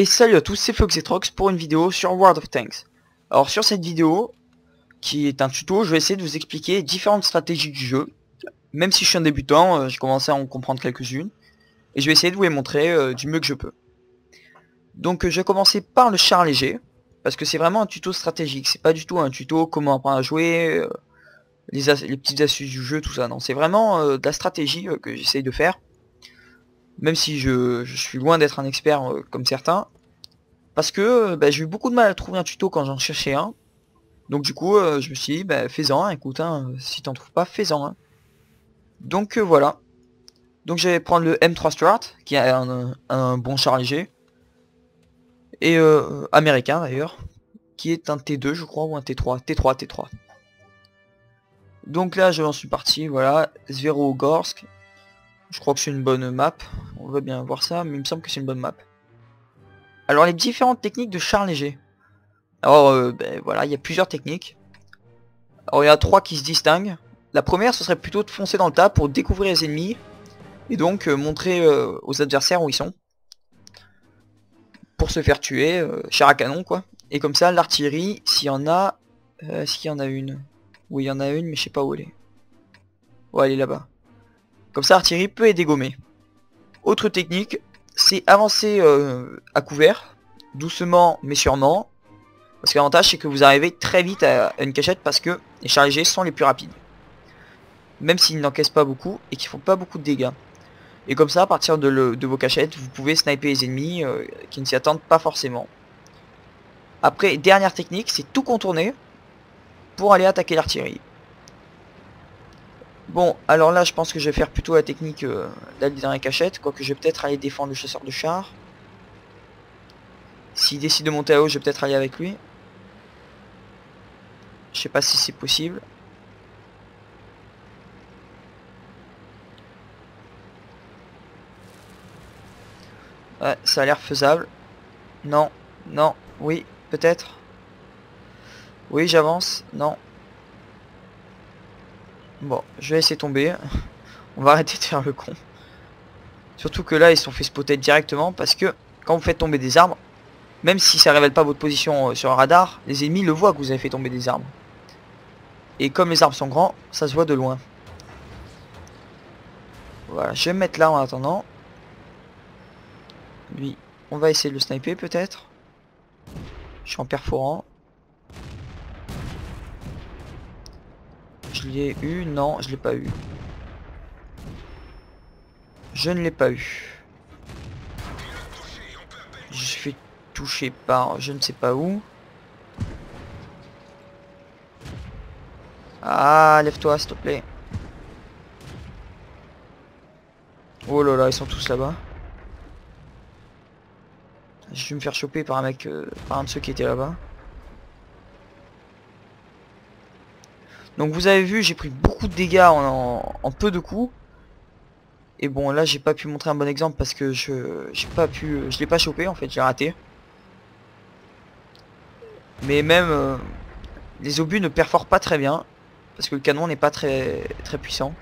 Et salut à tous, c'est Foxetrox pour une vidéo sur World of Tanks. Alors sur cette vidéo, qui est un tuto, je vais essayer de vous expliquer différentes stratégies du jeu. Même si je suis un débutant, j'ai commencé à en comprendre quelques-unes. Et je vais essayer de vous les montrer du mieux que je peux. Donc je vais commencer par le char léger, parce que c'est vraiment un tuto stratégique. C'est pas du tout un tuto comment apprendre à jouer, les petites astuces du jeu, tout ça. Non, c'est vraiment de la stratégie que j'essaye de faire. Même si je suis loin d'être un expert comme certains. Parce que j'ai eu beaucoup de mal à trouver un tuto quand j'en cherchais un. Donc du coup je me suis dit fais-en un, écoute hein, si t'en trouves pas, fais-en un. Donc voilà. Donc je vais prendre le M3 Strat, qui est un bon char léger. Et américain d'ailleurs. Qui est un T2 je crois, ou un T3. T3. Donc là j'en suis parti, voilà. Zverogorsk. Je crois que c'est une bonne map. On va bien voir ça, mais il me semble que c'est une bonne map. Alors les différentes techniques de char léger. Alors voilà, il y a plusieurs techniques. Alors il y a 3 qui se distinguent. La première, ce serait plutôt de foncer dans le tas pour découvrir les ennemis. Et donc montrer aux adversaires où ils sont. Pour se faire tuer, char à canon quoi. Et comme ça, l'artillerie, s'il y en a... est-ce qu'il y en a une? Oui, il y en a une, mais je sais pas où elle est. Ouais, elle est là-bas. Comme ça, l'artillerie peut être dégommée. Autre technique, c'est avancer à couvert. Doucement, mais sûrement. Parce que l'avantage, c'est que vous arrivez très vite à une cachette parce que les chars légers sont les plus rapides. Même s'ils n'encaissent pas beaucoup et qu'ils font pas beaucoup de dégâts. Et comme ça, à partir de vos cachettes, vous pouvez sniper les ennemis qui ne s'y attendent pas forcément. Après, dernière technique, c'est tout contourner pour aller attaquer l'artillerie. Bon, alors là, je pense que je vais faire plutôt la technique d'aller dans les cachettes. Quoique je vais peut-être aller défendre le chasseur de chars. S'il décide de monter à haut, je vais peut-être aller avec lui. Je sais pas si c'est possible. Ouais, ça a l'air faisable. Non, non, oui, peut-être. Oui, j'avance. Non. Bon, je vais laisser tomber. On va arrêter de faire le con. Surtout que là, ils se sont fait spotter directement parce que quand vous faites tomber des arbres, même si ça révèle pas votre position sur un radar, les ennemis le voient que vous avez fait tomber des arbres. Et comme les arbres sont grands, ça se voit de loin. Voilà, je vais me mettre là en attendant. Lui, on va essayer de le sniper peut-être. Je suis en perforant. Je l'ai eu, non, je l'ai pas eu. Je ne l'ai pas eu. Je suis touché par je ne sais pas où. Ah, lève-toi s'il te plaît. Oh là là, ils sont tous là-bas. Je vais me faire choper par un mec, par un de ceux qui étaient là-bas. Donc vous avez vu, j'ai pris beaucoup de dégâts en peu de coups. Et bon là j'ai pas pu montrer un bon exemple parce que je l'ai pas chopé en fait, j'ai raté. Mais même les obus ne perforent pas très bien parce que le canon n'est pas très puissant.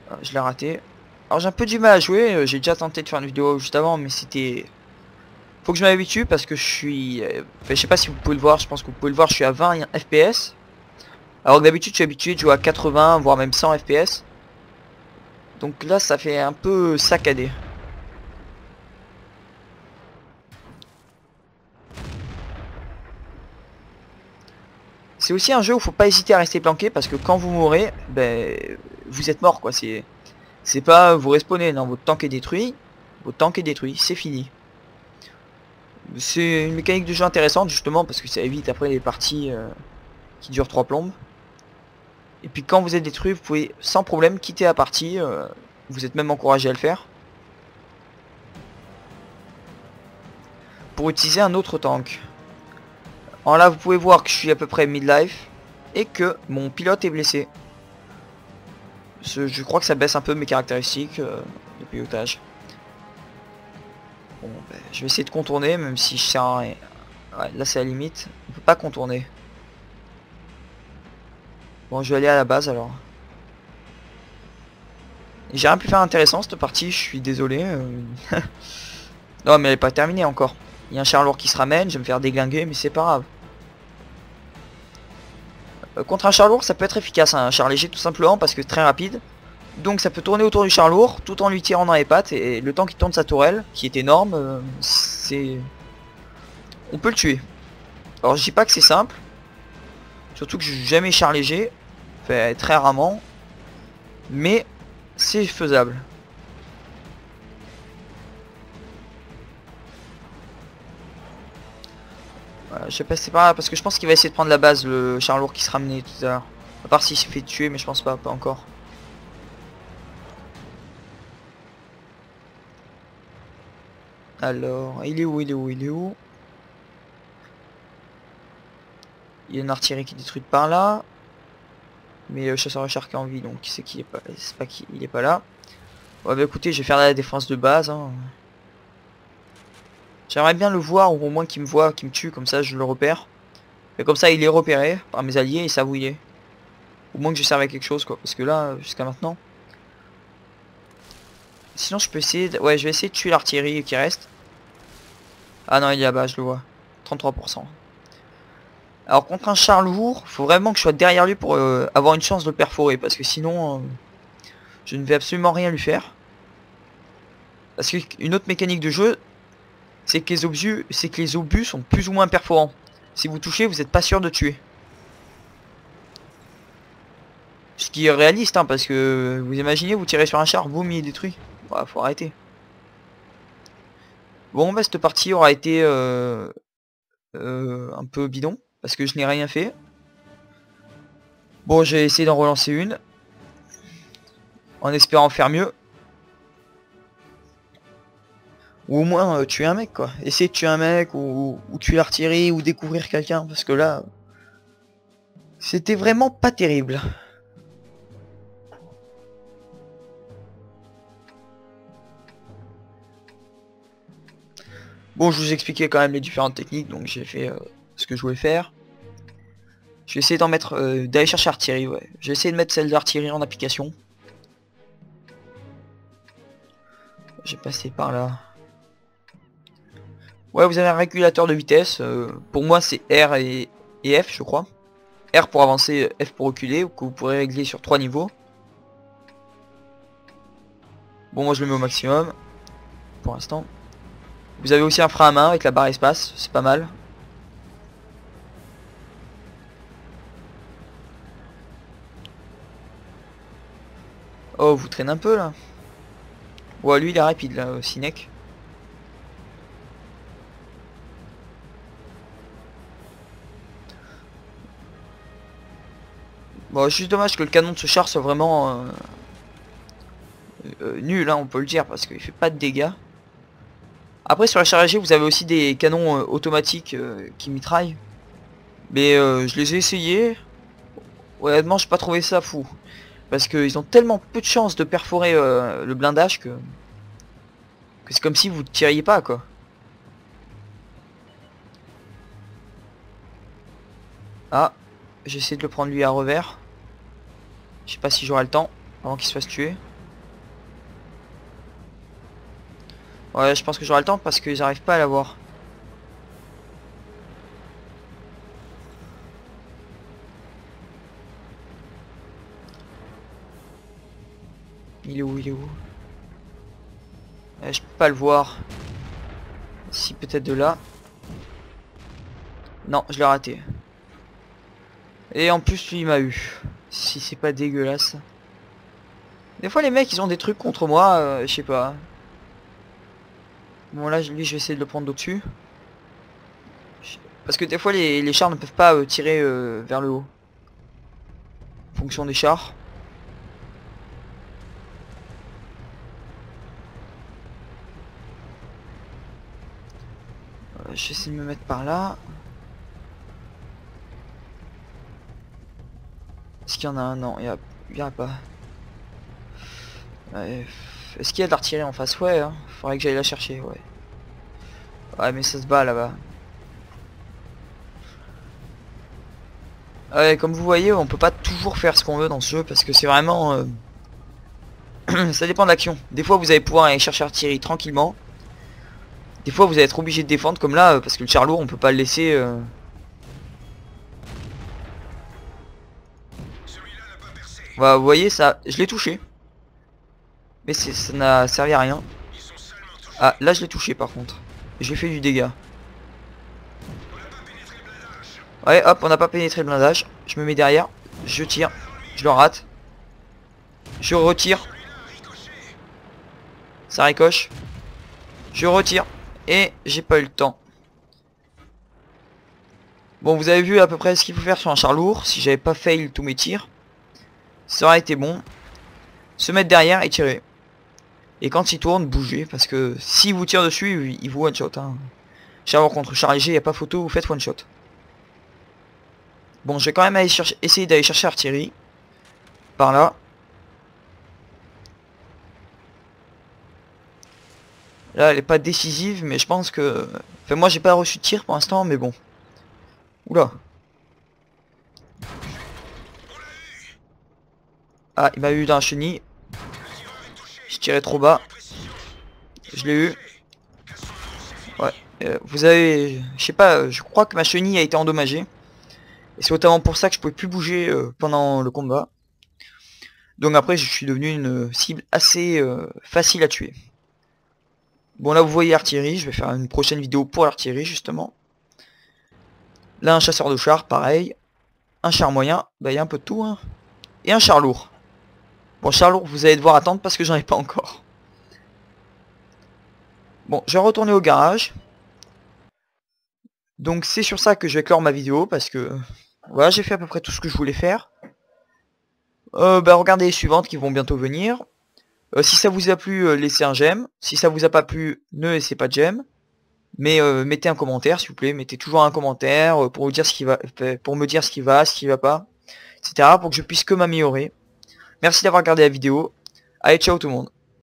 Ah, je l'ai raté. Alors j'ai un peu du mal à jouer, j'ai déjà tenté de faire une vidéo juste avant mais c'était... Faut que je m'habitue parce que je suis... je sais pas si vous pouvez le voir, je pense que vous pouvez le voir, je suis à 20 FPS. Alors que d'habitude je suis habitué de jouer à 80 voire même 100 FPS. Donc là ça fait un peu saccadé. C'est aussi un jeu où faut pas hésiter à rester planqué parce que quand vous mourrez, vous êtes mort quoi. C'est pas vous respawnez, non, votre tank est détruit. Votre tank est détruit, c'est fini. C'est une mécanique de jeu intéressante justement parce que ça évite après les parties qui durent 3 plombes. Et puis quand vous êtes détruit, vous pouvez sans problème quitter la partie. Vous êtes même encouragé à le faire. Pour utiliser un autre tank. Alors là vous pouvez voir que je suis à peu près midlife. Et que mon pilote est blessé. Je crois que ça baisse un peu mes caractéristiques de pilotage. Bon, je vais essayer de contourner même si je sers à rien. Ouais, là c'est la limite. On peut pas contourner. Bon, je vais aller à la base alors. J'ai rien pu faire intéressant cette partie, je suis désolé. Non mais elle est pas terminée encore. Il y a un char lourd qui se ramène, je vais me faire déglinguer, mais c'est pas grave. Contre un char lourd, ça peut être efficace, hein, un char léger tout simplement parce que très rapide. Donc ça peut tourner autour du char lourd tout en lui tirant dans les pattes et le temps qu'il tourne sa tourelle, qui est énorme, c'est... On peut le tuer. Alors je dis pas que c'est simple. Surtout que je joue jamais char léger. Enfin très rarement. Mais c'est faisable. Voilà, je sais pas, c'est pas parce que je pense qu'il va essayer de prendre la base, le char lourd qui se ramenait tout à l'heure. À part s'il s'est fait tuer, mais je pense pas encore. Alors, il est où, il est où, il est où? Il y a une artillerie qui est détruite par là. Mais le chasseur de char qui est en vie, donc c'est qu'il est pas, c'est pas qu'il est pas là. Ouais bah écoutez, je vais faire la défense de base, hein. J'aimerais bien le voir, ou au moins qu'il me voit, qu'il me tue, comme ça je le repère. Et comme ça il est repéré par mes alliés, et ils savent où il est. Au moins que je serve à quelque chose quoi, parce que là, jusqu'à maintenant. Sinon je peux essayer, ouais je vais essayer de tuer l'artillerie qui reste. Ah non il est là-bas, je le vois. 33%. Alors contre un char lourd, faut vraiment que je sois derrière lui pour avoir une chance de le perforer, parce que sinon je ne vais absolument rien lui faire. Parce qu'une autre mécanique de jeu, c'est que les obus sont plus ou moins perforants. Si vous touchez, vous n'êtes pas sûr de tuer. Ce qui est réaliste, hein, parce que vous imaginez, vous tirez sur un char, boum, il est détruit. Ouais, faut arrêter. Bon, bah cette partie aura été un peu bidon, parce que je n'ai rien fait. Bon, j'ai essayé d'en relancer une, en espérant faire mieux. Ou au moins tuer un mec quoi. Essayer de tuer un mec ou tuer l'artillerie ou découvrir quelqu'un parce que là c'était vraiment pas terrible. Bon je vous expliquais quand même les différentes techniques donc j'ai fait ce que je voulais faire. Je vais essayer d'en mettre d'aller chercher l'artillerie, ouais. J'ai essayé de mettre celle d'artillerie en application. J'ai passé par là. Ouais vous avez un régulateur de vitesse. Pour moi c'est R et F je crois. R pour avancer, F pour reculer, que vous pourrez régler sur 3 niveaux. Bon moi je le mets au maximum pour l'instant. Vous avez aussi un frein à main avec la barre espace, c'est pas mal. Oh vous traînez un peu là. Ouais lui il est rapide là, Sinek. Bon juste dommage que le canon de ce char soit vraiment nul hein, on peut le dire parce qu'il fait pas de dégâts. Après sur la chargée vous avez aussi des canons automatiques qui mitraillent. Mais je les ai essayés. Honnêtement j'ai pas trouvé ça fou. Parce qu'ils ont tellement peu de chances de perforer le blindage que c'est comme si vous ne tiriez pas quoi. Ah, j'essaie de le prendre lui à revers. Je sais pas si j'aurai le temps avant qu'il se fasse tuer. Ouais, je pense que j'aurai le temps parce qu'ils n'arrivent pas à l'avoir. Il est où? Il est où? Je peux pas le voir. Si peut-être de là. Non, je l'ai raté. Et en plus lui il m'a eu. Si c'est pas dégueulasse. Des fois les mecs ils ont des trucs contre moi, je sais pas. Bon là lui je vais essayer de le prendre d'au-dessus. Parce que des fois les chars ne peuvent pas tirer vers le haut. En fonction des chars. J'essaie de me mettre par là. Est-ce qu'il y en a un? Non, il y a pas. Ouais. Est-ce qu'il y a de l'artillerie en face? Ouais, hein. Faudrait que j'aille la chercher, ouais. Ouais, mais ça se bat là-bas. Ouais, comme vous voyez, on peut pas toujours faire ce qu'on veut dans ce jeu parce que c'est vraiment... ça dépend de l'action. Des fois vous allez pouvoir aller chercher artillerie tranquillement. Des fois vous allez être obligé de défendre comme là parce que le char lourd on peut pas le laisser... Voilà, vous voyez ça, je l'ai touché. Mais ça n'a servi à rien. Ah, là je l'ai touché par contre. J'ai fait du dégât. Ouais, hop, on n'a pas pénétré le blindage. Je me mets derrière, je tire, je le rate. Je retire. Ça ricoche. Je retire. Et j'ai pas eu le temps. Bon, vous avez vu à peu près ce qu'il faut faire sur un char lourd. Si j'avais pas fail tous mes tirs, ça aurait été bon. Se mettre derrière et tirer. Et quand il tourne, bouger. Parce que si vous tire dessus, il vous one shot. Hein. Char contre char léger, il n'y a pas photo, vous faites one shot. Bon, je vais quand même aller essayer d'aller chercher l'artillerie. Par là. Là, elle est pas décisive, mais je pense que... Enfin, moi, j'ai pas reçu de tir pour l'instant, mais bon. Oula. Ah, il m'a eu dans la chenille. Je tirais trop bas. Je l'ai eu. Ouais. Vous avez... Je sais pas, je crois que ma chenille a été endommagée. Et c'est notamment pour ça que je pouvais plus bouger pendant le combat. Donc après, je suis devenu une cible assez facile à tuer. Bon, là, vous voyez l'artillerie. Je vais faire une prochaine vidéo pour l'artillerie, justement. Là, un chasseur de char, pareil. Un char moyen. Bah, il y a un peu de tout, hein. Et un char lourd. Bon, char lourd, vous allez devoir attendre parce que j'en ai pas encore. Bon, je vais retourner au garage. Donc, c'est sur ça que je vais clore ma vidéo parce que... Voilà, j'ai fait à peu près tout ce que je voulais faire. Bah, regardez les suivantes qui vont bientôt venir. Si ça vous a plu, laissez un j'aime. Si ça vous a pas plu, ne laissez pas de j'aime. Mais mettez un commentaire s'il vous plaît. Mettez toujours un commentaire pour vous dire ce qui va, pour me dire ce qui va pas, etc. Pour que je puisse que m'améliorer. Merci d'avoir regardé la vidéo. Allez, ciao tout le monde.